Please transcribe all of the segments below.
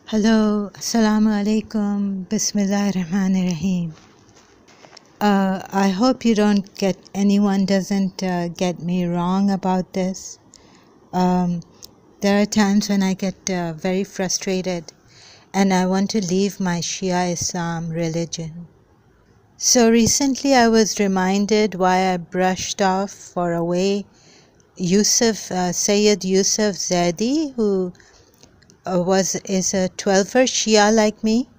Hello, Assalamu alaikum, Bismillah ar-Rahman ar-Rahim. I hope anyone doesn't get me wrong about this. Um, there are times when I get very frustrated and I want to leave my Shia Islam religion. So recently I was reminded why I brushed off or away Sayyid Yusuf Zaidi, who is a 12er Shia like me,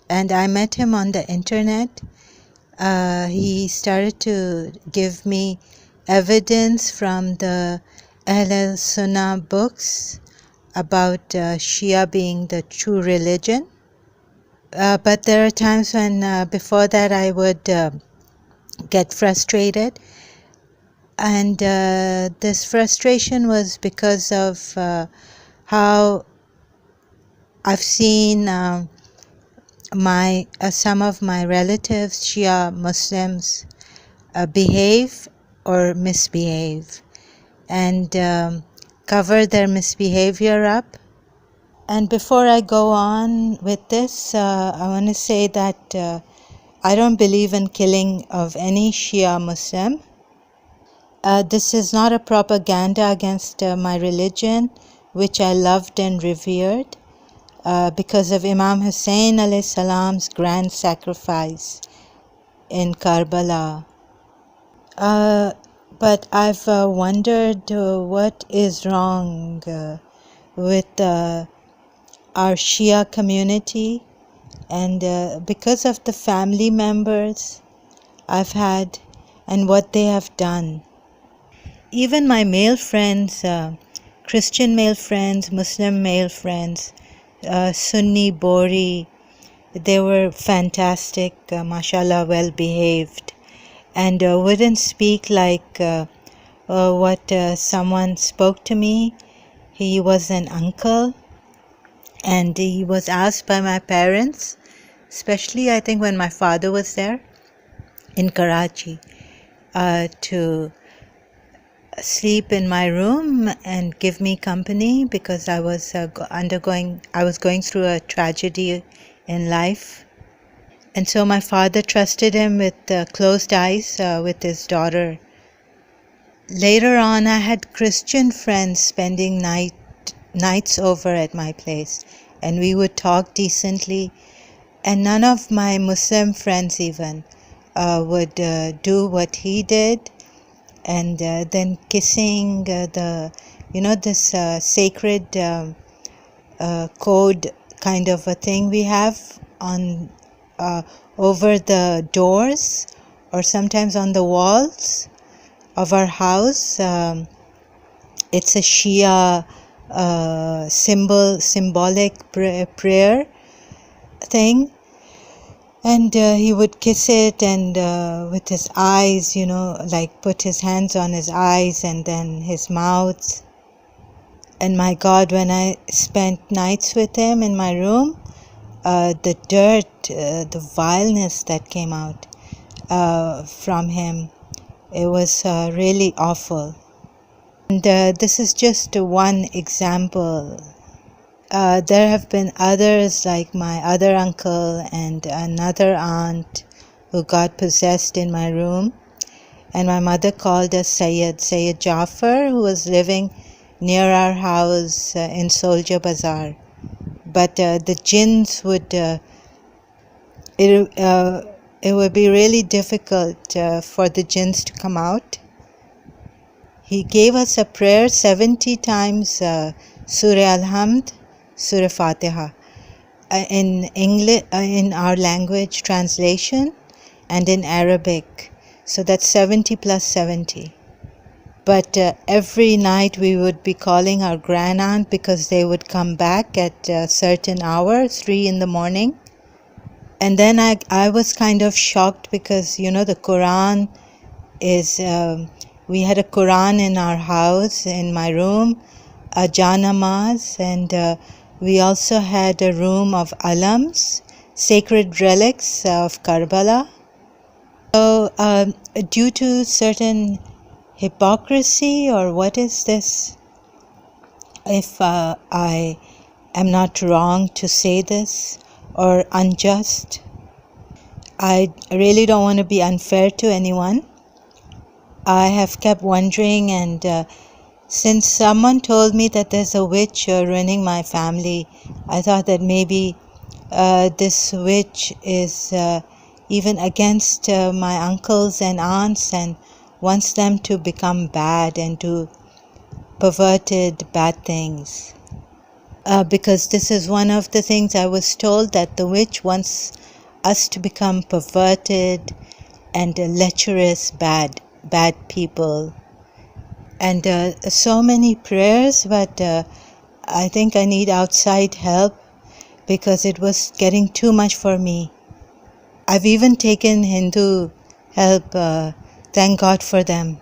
and I met him on the internet. He started to give me evidence from the Ahl al-Sunnah books about Shia being the true religion. But there are times when before that I would get frustrated, and this frustration was because of how I've seen some of my relatives, Shia Muslims, behave or misbehave, and cover their misbehavior up. And before I go on with this, I want to say that I don't believe in killing of any Shia Muslim. This is not a propaganda against my religion, which I loved and revered. Because of Imam Hussein alayhi salam's grand sacrifice in Karbala. But I've wondered what is wrong with our Shia community, and because of the family members I've had and what they have done. Even my male friends, Christian male friends, Muslim male friends, Sunni, Bori, they were fantastic, mashallah, well behaved, and wouldn't speak like what someone spoke to me. He was an uncle, and he was asked by my parents, especially I think when my father was there in Karachi, to sleep in my room and give me company because I was going through a tragedy in life. And so my father trusted him with closed eyes with his daughter. Later on, I had Christian friends spending nights over at my place, and we would talk decently, and none of my Muslim friends even would do what he did. And then kissing this sacred code kind of a thing we have on over the doors or sometimes on the walls of our house. It's a Shia symbolic prayer thing. And he would kiss it, and with his eyes, like put his hands on his eyes and then his mouth. And my God, when I spent nights with him in my room, the dirt, the vileness that came out from him, it was really awful. And this is just one example. There have been others, like my other uncle and another aunt who got possessed in my room. And my mother called us Sayyid Jafar, who was living near our house in Soldier Bazaar. But the jinns would, it would be really difficult for the jinns to come out. He gave us a prayer 70 times, Surah Al-Hamd, Surah Fatiha, in English, in our language translation, and in Arabic. So that's 70 plus 70. But every night we would be calling our grandaunt because they would come back at a certain hour, 3 in the morning. And then I was kind of shocked because, the Quran is, we had a Quran in our house, in my room, a Janamaz, and we also had a room of alams, sacred relics of Karbala. So due to certain hypocrisy, or what is this, if I am not wrong to say this or unjust. I really don't want to be unfair to anyone. I have kept wondering, and since someone told me that there's a witch ruining my family, I thought that maybe this witch is even against my uncles and aunts and wants them to become bad and do perverted bad things. Because this is one of the things I was told, that the witch wants us to become perverted and lecherous bad people. And so many prayers, but I think I need outside help because it was getting too much for me. I've even taken Hindu help, thank God for them.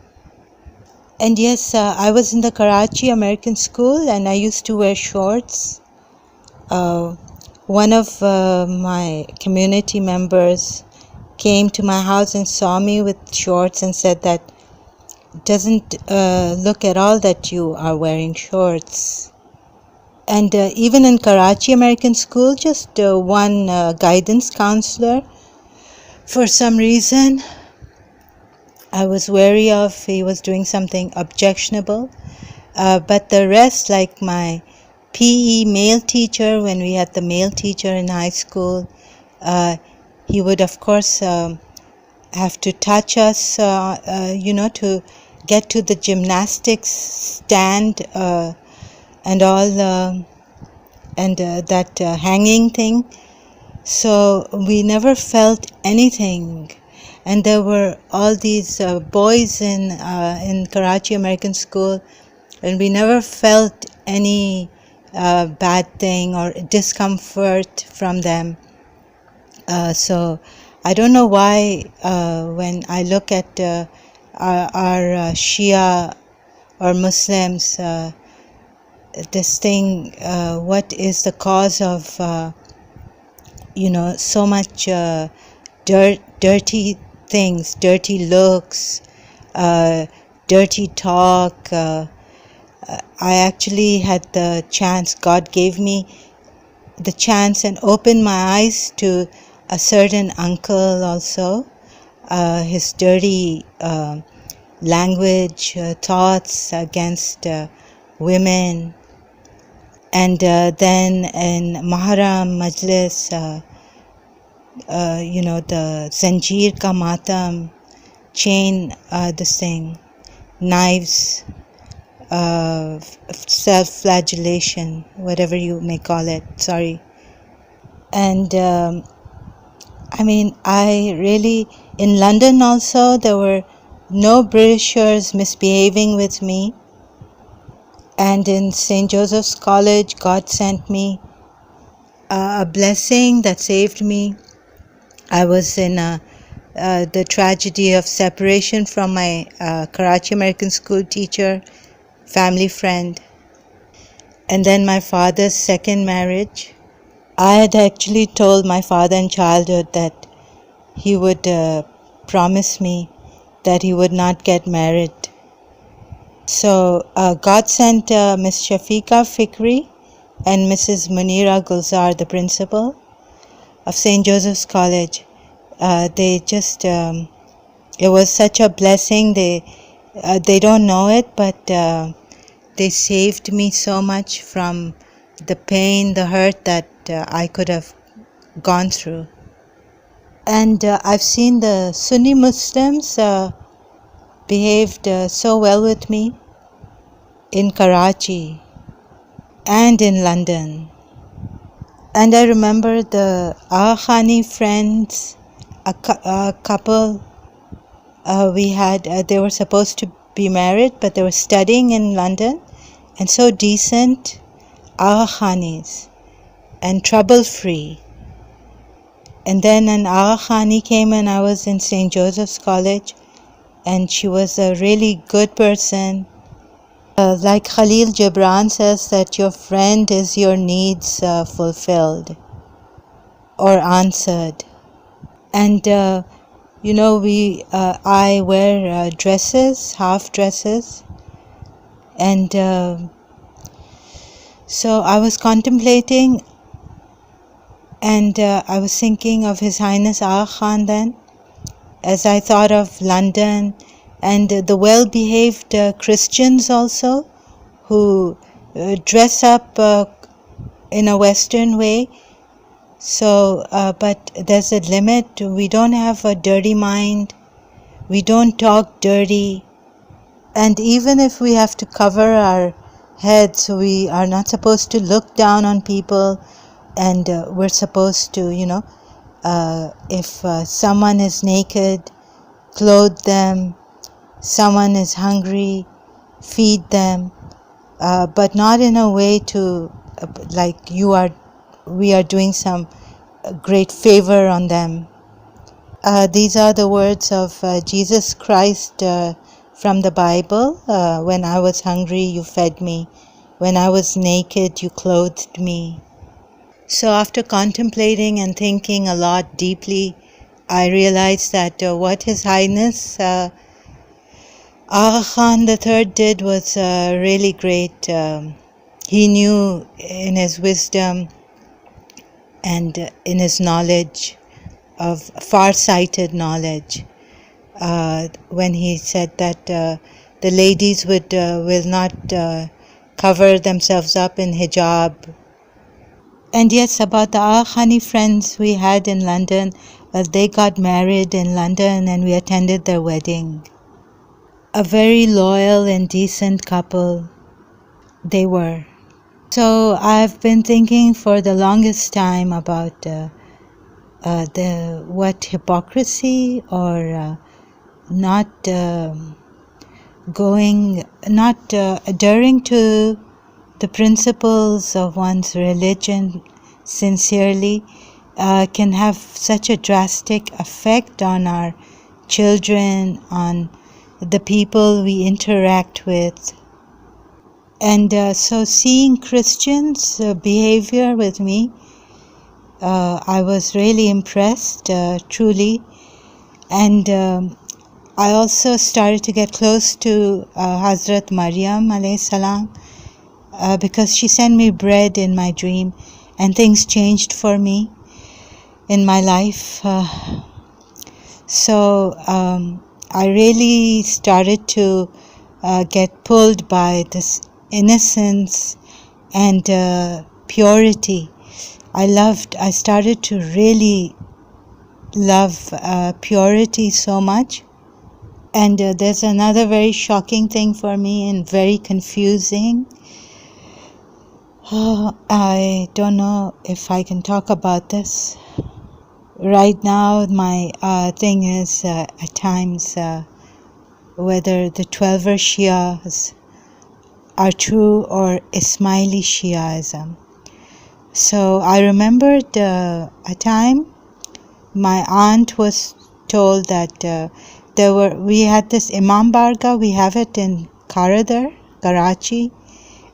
And yes, I was in the Karachi American school and I used to wear shorts. One of my community members came to my house and saw me with shorts and said that it doesn't look at all that you are wearing shorts. And even in Karachi American school, just one guidance counselor, for some reason, I was wary of. He was doing something objectionable. But the rest, like my PE male teacher, when we had the male teacher in high school, he would, of course, have to touch us, to get to the gymnastics stand and all, and that hanging thing. So we never felt anything. And there were all these boys in Karachi American School, and we never felt any bad thing or discomfort from them. So I don't know why when I look at our Shia or Muslims, this thing, what is the cause of, so much dirty things, dirty looks, dirty talk. I actually had the chance, God gave me the chance and opened my eyes to a certain uncle also, his dirty language, thoughts against women. And then in Maharam Majlis, the Zanjeer Ka Matam, chain, this thing, knives, self-flagellation, whatever you may call it, sorry. And I really, in London also, there were no Britishers misbehaving with me. And in St. Joseph's College, God sent me a blessing that saved me. I was in the tragedy of separation from my Karachi American School teacher, family friend, and then my father's second marriage. I had actually told my father in childhood that he would promise me that he would not get married. So God sent Miss Shafiqa Fikri and Mrs. Munira Gulzar, the principal of St. Joseph's College. They just, it was such a blessing. They don't know it, but they saved me so much from the pain, the hurt that I could have gone through. And I've seen the Sunni Muslims behaved so well with me in Karachi and in London. And I remember the Agha Khani friends, a couple we had, they were supposed to be married, but they were studying in London, and so decent, Agha Khanis, and trouble-free. And then an Agha Khani came and I was in St. Joseph's College, and she was a really good person. Like Khalil Gibran says, that your friend is your needs fulfilled or answered. And I wear dresses, half dresses, and So I was contemplating, and I was thinking of His Highness Aga Khan then, as I thought of London and the well-behaved Christians also, who dress up in a Western way. So, but there's a limit. We don't have a dirty mind. We don't talk dirty. And even if we have to cover our heads, we are not supposed to look down on people. And we're supposed to, if someone is naked, clothe them. Someone is hungry, feed them. But not in a way to, like we are doing some great favor on them. These are the words of Jesus Christ from the Bible. When I was hungry, you fed me. When I was naked, you clothed me. So after contemplating and thinking a lot deeply, I realized that what His Highness Aga Khan III did was really great. He knew in his wisdom and in his knowledge, of far-sighted knowledge, when he said that the ladies will not cover themselves up in hijab. And yes, about the Aga Khani friends we had in London, they got married in London and we attended their wedding. A very loyal and decent couple they were. So I've been thinking for the longest time about what hypocrisy or not adhering to the principles of one's religion sincerely can have such a drastic effect on our children, on the people we interact with. And so seeing Christians' behavior with me, I was really impressed, truly. And I also started to get close to Hazrat Maryam alayhi salam, because she sent me bread in my dream and things changed for me in my life. So I really started to get pulled by this innocence and purity. I started to really love purity so much. And there's another very shocking thing for me and very confusing. I don't know if I can talk about this. Right now, my thing is at times whether the 12er Shias are true or Ismaili Shiaism. So I remembered a time my aunt was told that we had this Imam Barga, we have it in Karadar, Karachi,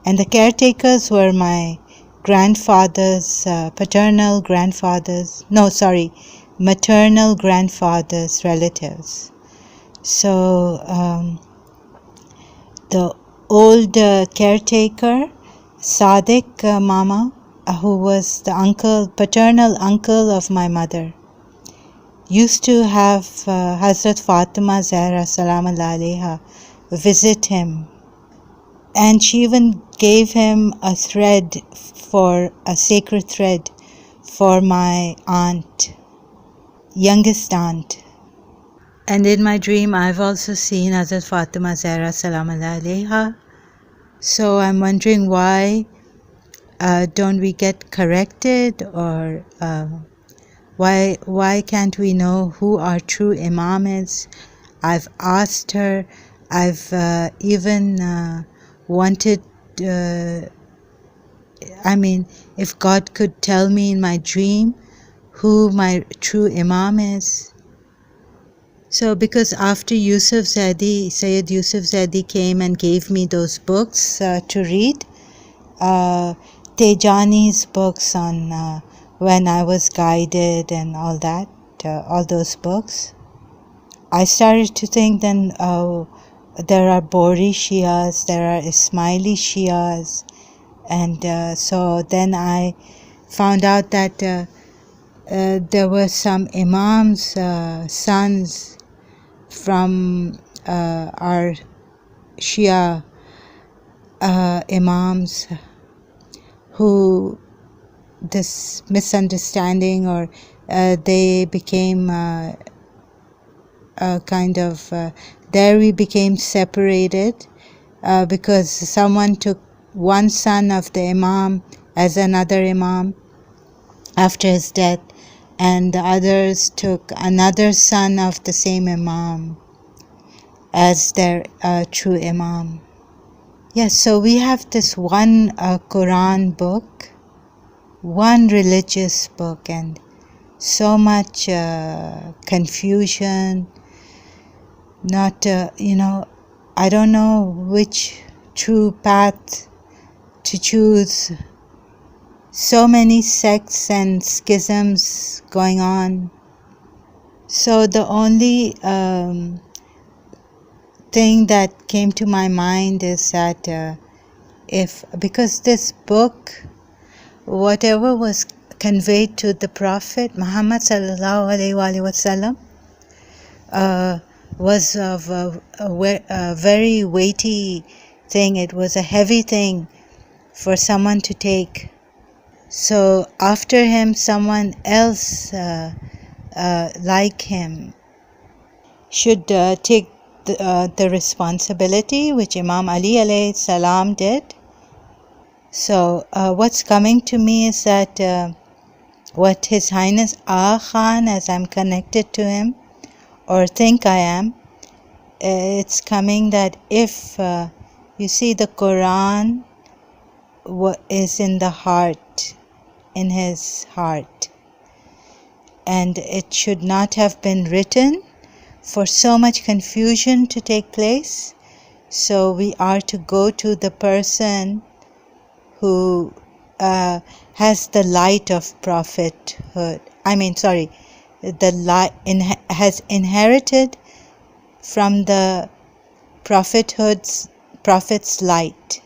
and the caretakers were my grandfather's, maternal grandfather's relatives. So the old caretaker, Sadiq Mama, who was the paternal uncle of my mother, used to have Hazrat Fatima Zahra Salamullah Alaiha visit him. And she even gave him a sacred thread for my aunt, youngest aunt. And in my dream, I've also seen Hazrat Fatima Zahra Salamullah Alaiha. So I'm wondering why don't we get corrected, or why can't we know who our true Imam is? I've asked her. I've even wanted, if God could tell me in my dream who my true Imam is. So because after Sayyid Yusuf Zadi came and gave me those books to read, Tejani's books on When I Was Guided and all that, all those books, I started to think then, there are Bori Shias, there are Ismaili Shias, And so then I found out that there were some imams, sons from our Shia imams, who this misunderstanding, or they became kind of there we became separated because someone took one son of the imam as another imam after his death, and the others took another son of the same imam as their true imam. Yes, so we have this one Quran book, one religious book, and so much confusion. Not, I don't know which true path to choose. So many sects and schisms going on. So the only thing that came to my mind is that because this book, whatever was conveyed to the Prophet Muhammad sallallahu alaihi wasallam, was of a very weighty thing. It was a heavy thing for someone to take. So after him, someone else like him should take the responsibility, which Imam Ali alayhi salam did. So what's coming to me is that what His Highness Aga Khan, as I'm connected to him, or think I am, it's coming that if you see, the Quran is in the heart, in his heart, and it should not have been written for so much confusion to take place. So we are to go to the person who has the light of prophethood. The light has inherited from the prophet's light.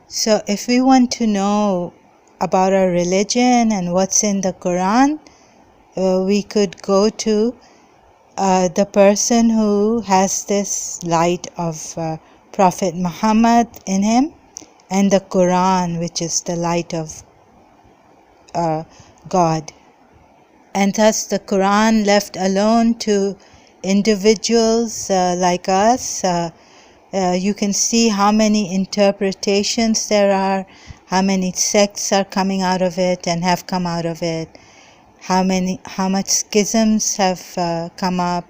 So if we want to know about our religion and what's in the Quran, we could go to the person who has this light of Prophet Muhammad in him, and the Quran, which is the light of God. And thus the Quran left alone to individuals like us. You can see how many interpretations there are, how many sects are coming out of it and have come out of it, how much schisms have come up.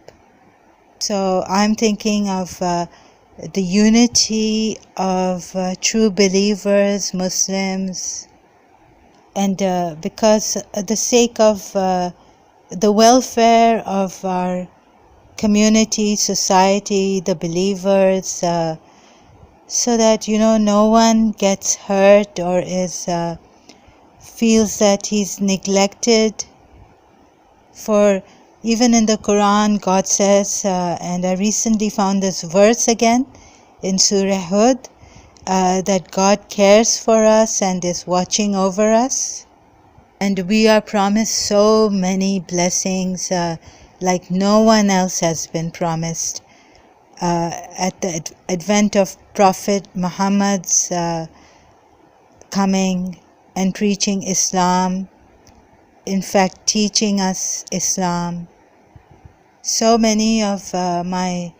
So I'm thinking of the unity of true believers, Muslims, and because the sake of the welfare of our community, society, the believers, so that no one gets hurt or feels that he's neglected. For even in the Quran, God says, and I recently found this verse again in Surah Hud, that God cares for us and is watching over us. And we are promised so many blessings like no one else has been promised. At the advent of Prophet Muhammad's coming and preaching Islam, in fact teaching us Islam. So many of my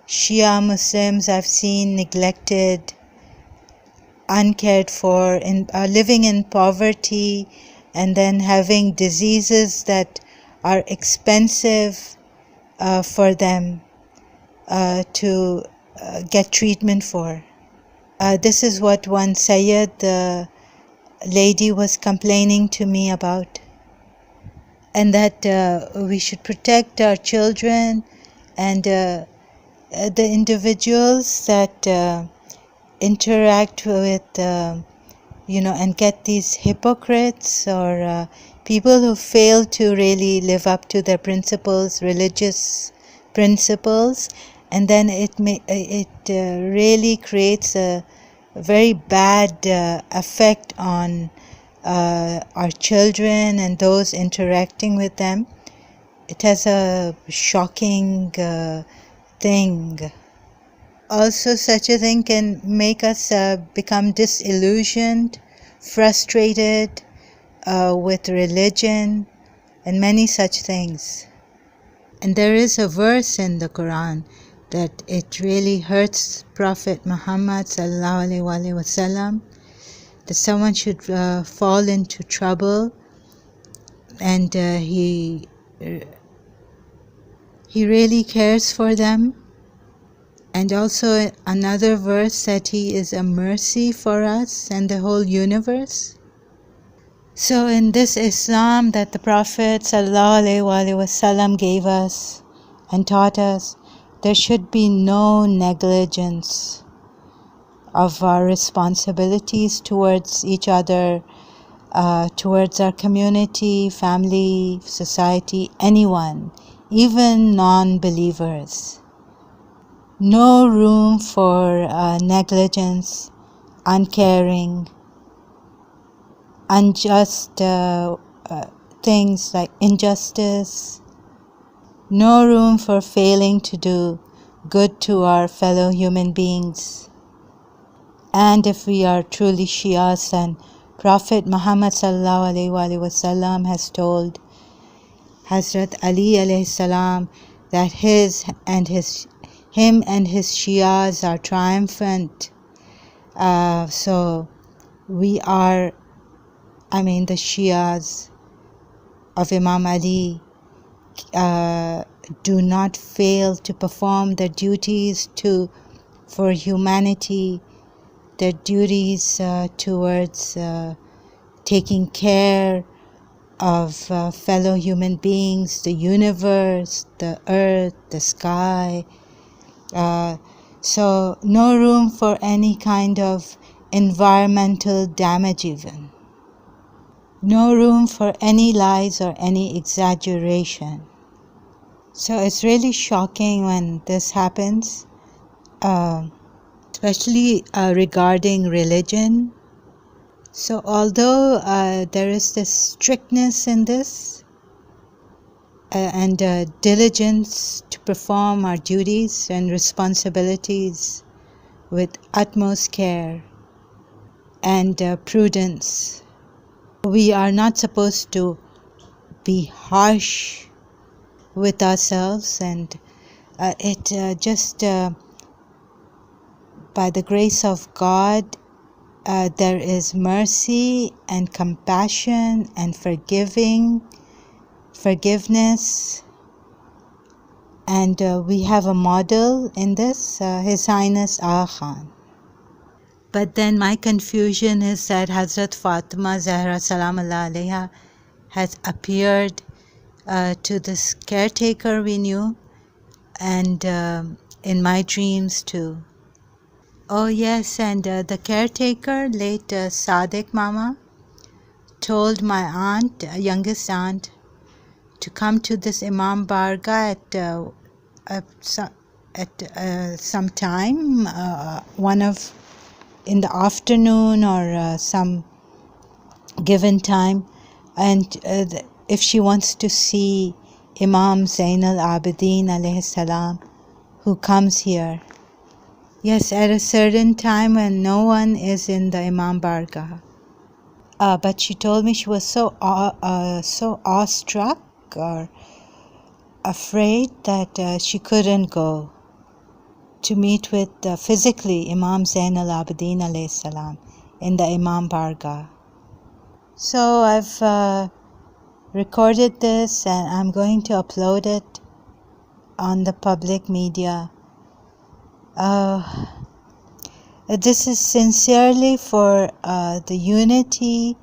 Shia Muslims I've seen neglected, uncared for, living in poverty, and then having diseases that are expensive for them to get treatment for. This is what one Sayyid, the lady, was complaining to me about, and that we should protect our children and the individuals that interact with and get these hypocrites or people who fail to really live up to their principles, religious principles, and then it really creates a very bad effect on our children and those interacting with them. It has a shocking thing. Also, such a thing can make us become disillusioned, frustrated with religion, and many such things. And there is a verse in the Quran that it really hurts Prophet Muhammad sallallahu alaihi wasallam that someone should fall into trouble, and he really cares for them. And also another verse that he is a mercy for us and the whole universe. So in this Islam that the Prophet ﷺ gave us and taught us, there should be no negligence of our responsibilities towards each other, towards our community, family, society, anyone, even non-believers. No room for negligence, uncaring, unjust things like injustice. No room for failing to do good to our fellow human beings. And if we are truly Shias, then Prophet Muhammad sallallahu alaihi wasallam has told Hazrat Ali alayhi salam that him and his Shias are triumphant. So we are, the Shias of Imam Ali do not fail to perform their duties for humanity, their duties towards taking care of fellow human beings, the universe, the earth, the sky. So no room for any kind of environmental damage even. No room for any lies or any exaggeration. So it's really shocking when this happens, especially regarding religion. So although there is this strictness in this and diligence to perform our duties and responsibilities with utmost care and prudence, we are not supposed to be harsh with ourselves, and by the grace of God, there is mercy and compassion and forgiveness, and we have a model in this, His Highness Aga Khan. But then my confusion is that Hazrat Fatima Zahra Salamullah Alaiha has appeared to this caretaker we knew, and in my dreams too. Oh yes, and the caretaker, late Sadiq Mama, told my aunt, youngest aunt, to come to this Imam Barga at some time, in the afternoon or some given time, and if she wants to see Imam Zain al-Abidin alayhi salam, who comes here. Yes, at a certain time when no one is in the Imam Barga. But she told me she was so awestruck or afraid that she couldn't go to meet with physically Imam Zain al-Abidin alayhi salam in the Imam Barga. So I've recorded this and I'm going to upload it on the public media. This is sincerely for the unity,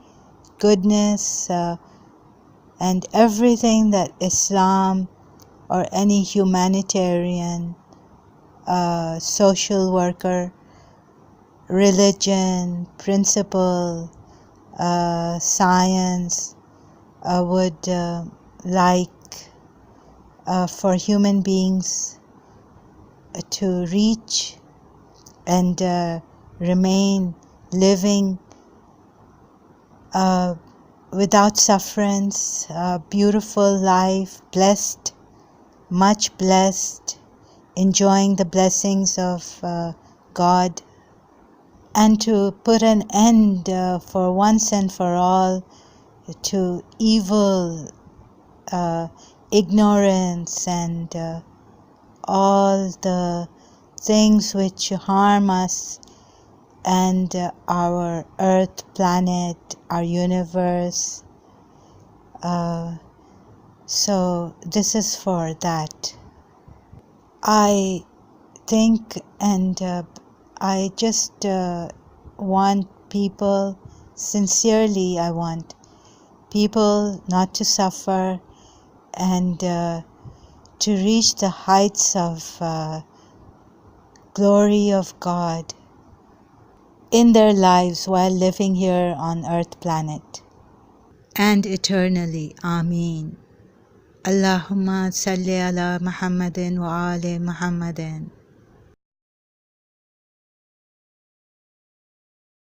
goodness, and everything that Islam or any humanitarian, social worker, religion, principle, science would like for human beings to reach and remain living without sufferance, a beautiful life, blessed, much blessed, enjoying the blessings of God, and to put an end for once and for all to evil, ignorance, and all the things which harm us and our earth, planet, our universe. So this is for that. I think, and I just want people, sincerely I want people not to suffer and to reach the heights of glory of God in their lives while living here on earth planet and eternally. Ameen. Allahumma salli ala Muhammadin wa ali Muhammadin.